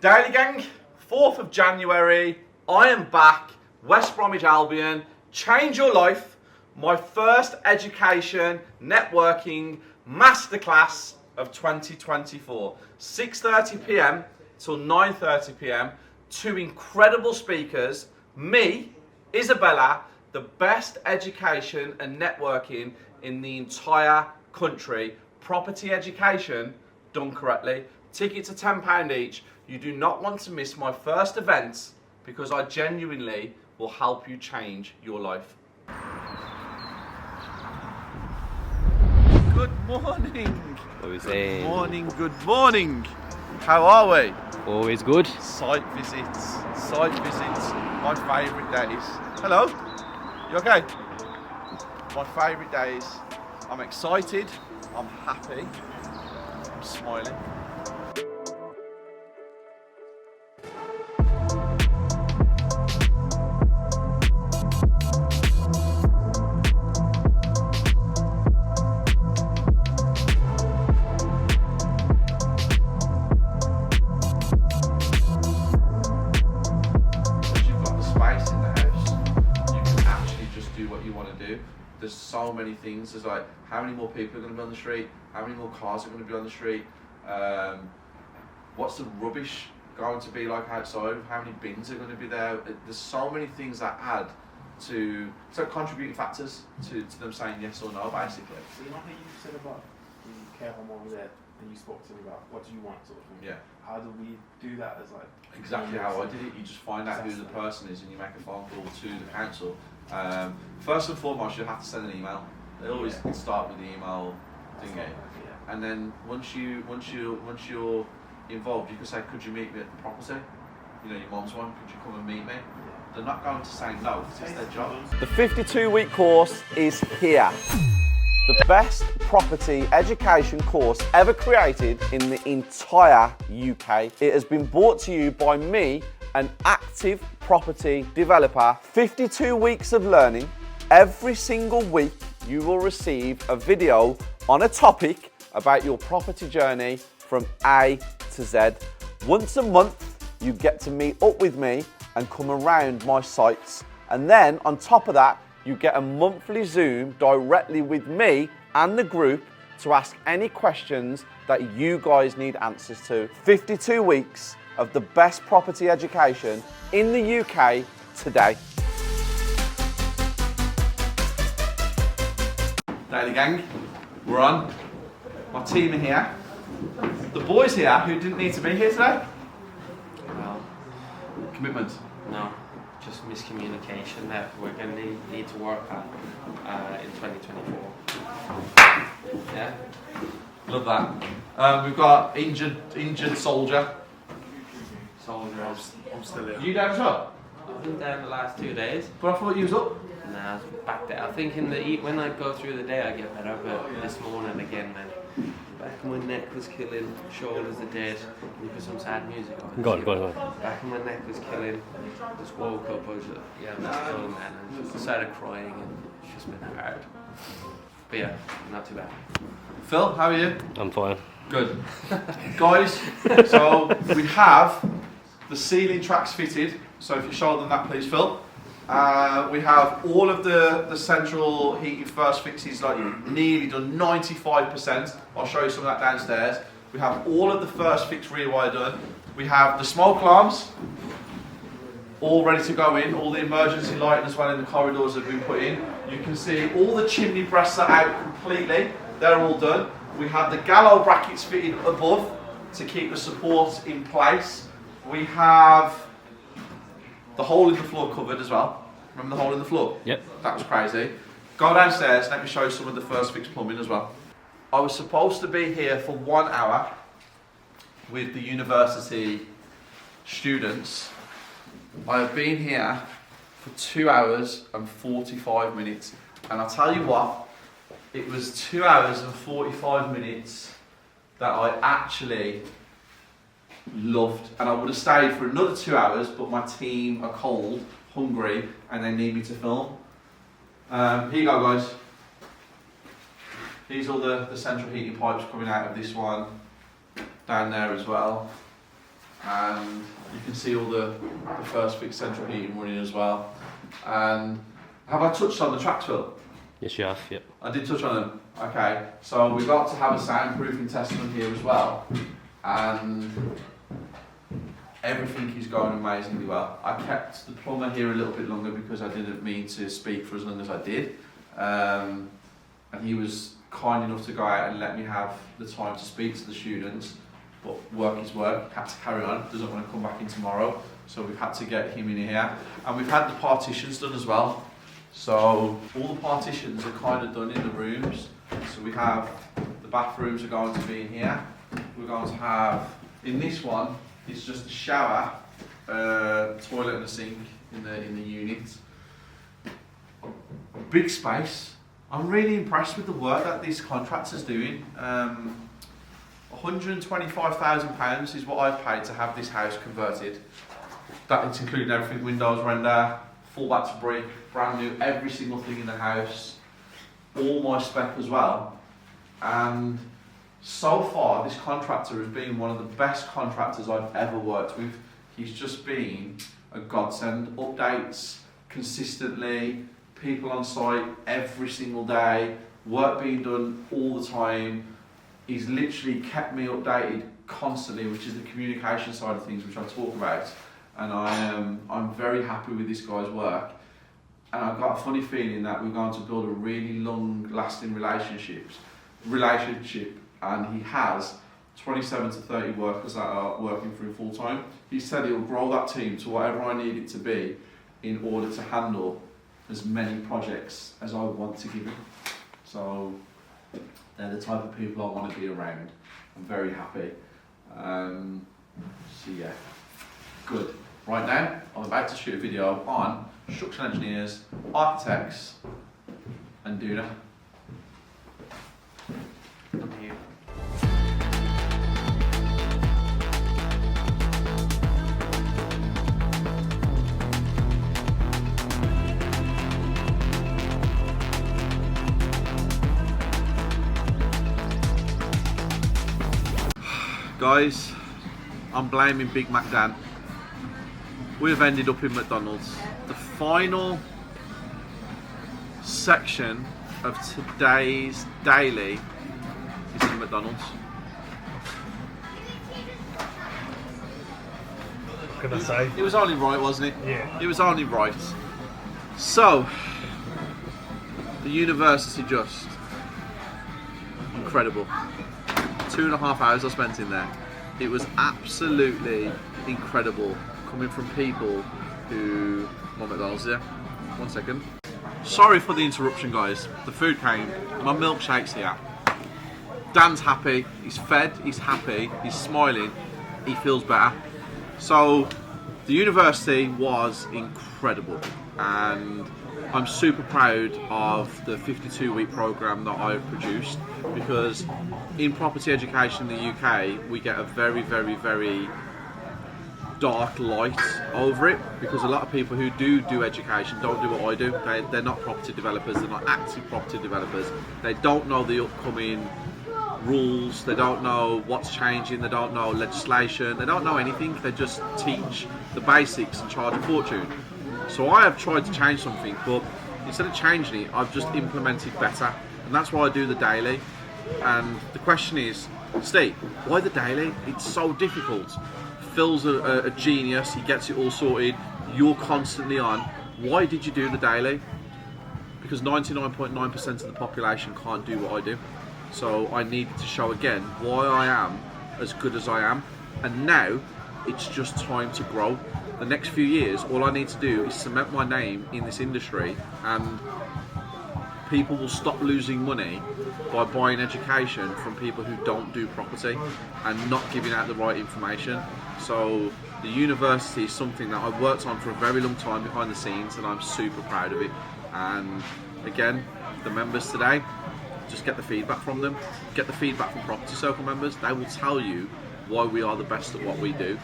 Daily Gang, 4th of January, I am back, West Bromwich Albion, change your life, my first education, networking, masterclass of 2024. 6:30 p.m. till 9:30 p.m. Two incredible speakers, me, Isabella, the best education and networking in the entire country. Property education done correctly. Tickets are £10 each. You do not want to miss my first event because I genuinely will help you change your life. Good morning. Good morning, good morning. How are we? Always good. Site visits, my favourite days. Hello, you okay? My favourite days. I'm excited, I'm happy, I'm smiling. There's so many things. There's like, how many more people are going to be on the street? How many more cars are going to be on the street? What's the rubbish going to be like outside? How many bins are going to be there? There's so many things that add to, it's like contributing factors to them saying yes or no, basically. So you know how you said about the care home over there, and you spoke to me about what do you want, sort of thing? Yeah. How do we do that as like? Exactly how I did it. You just find out who the person is and you make a phone call to the council. First and foremost, you have to send an email. They always start with the email thingy, and then once you're involved, you can say, "Could you meet me at the property? You know, your mom's one. Could you come and meet me?" They're not going to say no. It's their job. The 52-week course is here. The best property education course ever created in the entire UK. It has been brought to you by me, an active property developer. 52 weeks of learning. Every single week you will receive a video on a topic about your property journey from A to Z. Once a month you get to meet up with me and come around my sites, and then on top of that you get a monthly Zoom directly with me and the group to ask any questions that you guys need answers to. 52 weeks of the best property education in the UK today. Daily Gang, we're on. My team are here. The boys here who didn't need to be here today. Well, Commitment. no, just miscommunication that we're going to need to work on in 2024. Yeah. Love that. We've got injured soldier. I'm still here. You down as well? I've been down the last 2 days. But I thought you was up. Nah, back there. I think when I go through the day I get better, but this morning again, man. Back of my neck was killing, shoulders are dead. You put some sad music on. Go on. Back of my neck was killing. Just woke up, I was like, yeah, I'm just going, man. And just started crying, and it's just been hard. But yeah, not too bad. Phil, how are you? I'm fine. Good. Guys, so we have the ceiling tracks fitted. So if you show them that, please, Phil. We have all of the central heating first fixes, like nearly done, 95%. I'll show you some of that downstairs. We have all of the first fix rewire done. We have the smoke alarms all ready to go in. All the emergency lighting as well in the corridors have been put in. You can see all the chimney breasts are out completely. They're all done. We have the gallows brackets fitted above to keep the support in place. We have the hole in the floor covered as well. Remember the hole in the floor? Yep. That was crazy. Go downstairs, let me show you some of the first fix plumbing as well. I was supposed to be here for 1 hour with the university students. I have been here for 2 hours and 45 minutes. And I'll tell you what, it was 2 hours and 45 minutes that I actually loved, and I would have stayed for another 2 hours, but my team are cold, hungry, and they need me to film. Here you go, guys. These are all the central heating pipes coming out of this one, down there as well. and you can see all the first fixed central heating running as well. And have I touched on the tracks, Phil? Yes, you have, yep. I did touch on them. Okay, so we got to have a soundproofing test on here as well, and everything is going amazingly well. I kept the plumber here a little bit longer because I didn't mean to speak for as long as I did, and he was kind enough to go out and let me have the time to speak to the students. But work is work, had to carry on, doesn't want to come back in tomorrow, so we've had to get him in here. And we've had the partitions done as well. So all the partitions are kind of done in the rooms. So we have, the bathrooms are going to be in here. We're going to have, in this one, it's just a shower, toilet and a sink in the unit. Big space. I'm really impressed with the work that this contractor's doing. £125,000 is what I've paid to have this house converted. That's including everything, windows, render, full back to brick, brand new, every single thing in the house, all my spec as well. And so far, this contractor has been one of the best contractors I've ever worked with. He's just been a godsend. Updates consistently, people on site every single day, work being done all the time. He's literally kept me updated constantly, which is the communication side of things, which I talk about. And I'm very happy with this guy's work. And I've got a funny feeling that we're going to build a really long-lasting relationship. And he has 27 to 30 workers that are working for him full-time. He said he'll grow that team to whatever I need it to be in order to handle as many projects as I want to give him. So they're the type of people I want to be around. I'm very happy. So yeah, good. Right now, I'm about to shoot a video on structural engineers, architects, and Duna. I'm here. Guys, I'm blaming Big Mac Dan. We've ended up in McDonald's. The final section of today's daily is in McDonald's. What can I say? It was only right, wasn't it? Yeah. It was only right. So, the university just incredible. 2.5 hours I spent in there. It was absolutely incredible coming from people who want McDonald's. Yeah, 1 second. Sorry for the interruption, guys. The food came. My milkshake's here. Dan's happy. He's fed. He's happy. He's smiling. He feels better. So the university was incredible, and I'm super proud of the 52-week program that I've produced, because in property education in the UK we get a very, very, very dark light over it, because a lot of people who do education don't do what I do. They're not property developers, they're not active property developers. They don't know the upcoming rules, they don't know what's changing, they don't know legislation, they don't know anything. They just teach the basics and charge a fortune. So I have tried to change something, but instead of changing it, I've just implemented better, and that's why I do the daily. And the question is, Steve, why the daily? It's so difficult. Phil's a genius, he gets it all sorted, you're constantly on. Why did you do the daily? Because 99.9% of the population can't do what I do. So I needed to show again why I am as good as I am, and now it's just time to grow. The next few years, all I need to do is cement my name in this industry, and people will stop losing money by buying education from people who don't do property and not giving out the right information. So the university is something that I've worked on for a very long time behind the scenes, and I'm super proud of it. And again, the members today, just get the feedback from them, get the feedback from Property Circle members. They will tell you why we are the best at what we do.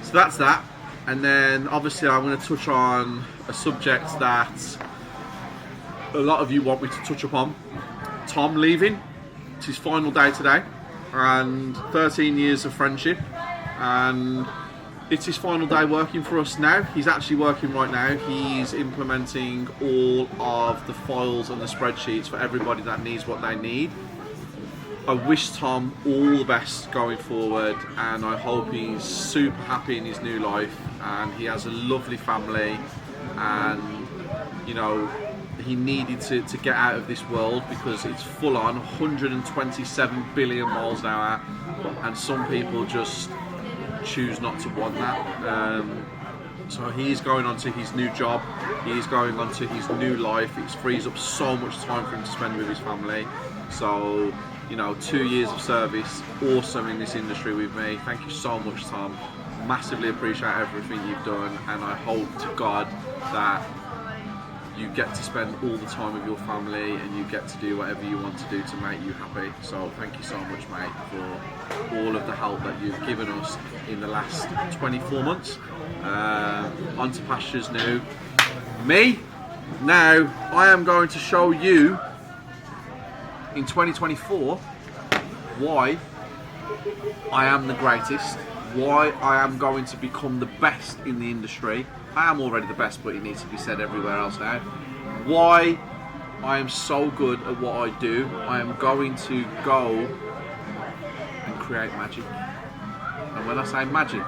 So that's that. And then obviously I'm going to touch on a subject that a lot of you want me to touch upon. Tom leaving. It's his final day today, and 13 years of friendship. and it's his final day working for us now. He's actually working right now. He's implementing all of the files and the spreadsheets for everybody that needs what they need. I wish Tom all the best going forward, and I hope he's super happy in his new life, and he has a lovely family, and you know, he needed to get out of this world because it's full on 127 billion miles an hour, and some people just choose not to want that. So he's going on to his new job, he's going on to his new life. It frees up so much time for him to spend with his family. So, you know, 2 years of service, awesome in this industry with me. Thank you so much, Tom. Massively appreciate everything you've done, and I hope to God that you get to spend all the time with your family and you get to do whatever you want to do to make you happy. So thank you so much, mate, for all of the help that you've given us in the last 24 months. On to pastures new. Me, now I am going to show you in 2024 why I am the greatest, why I am going to become the best in the industry. I am already the best, but it needs to be said everywhere else now. Why I am so good at what I do. I am going to go and create magic. And when I say magic,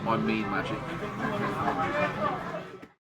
I mean magic.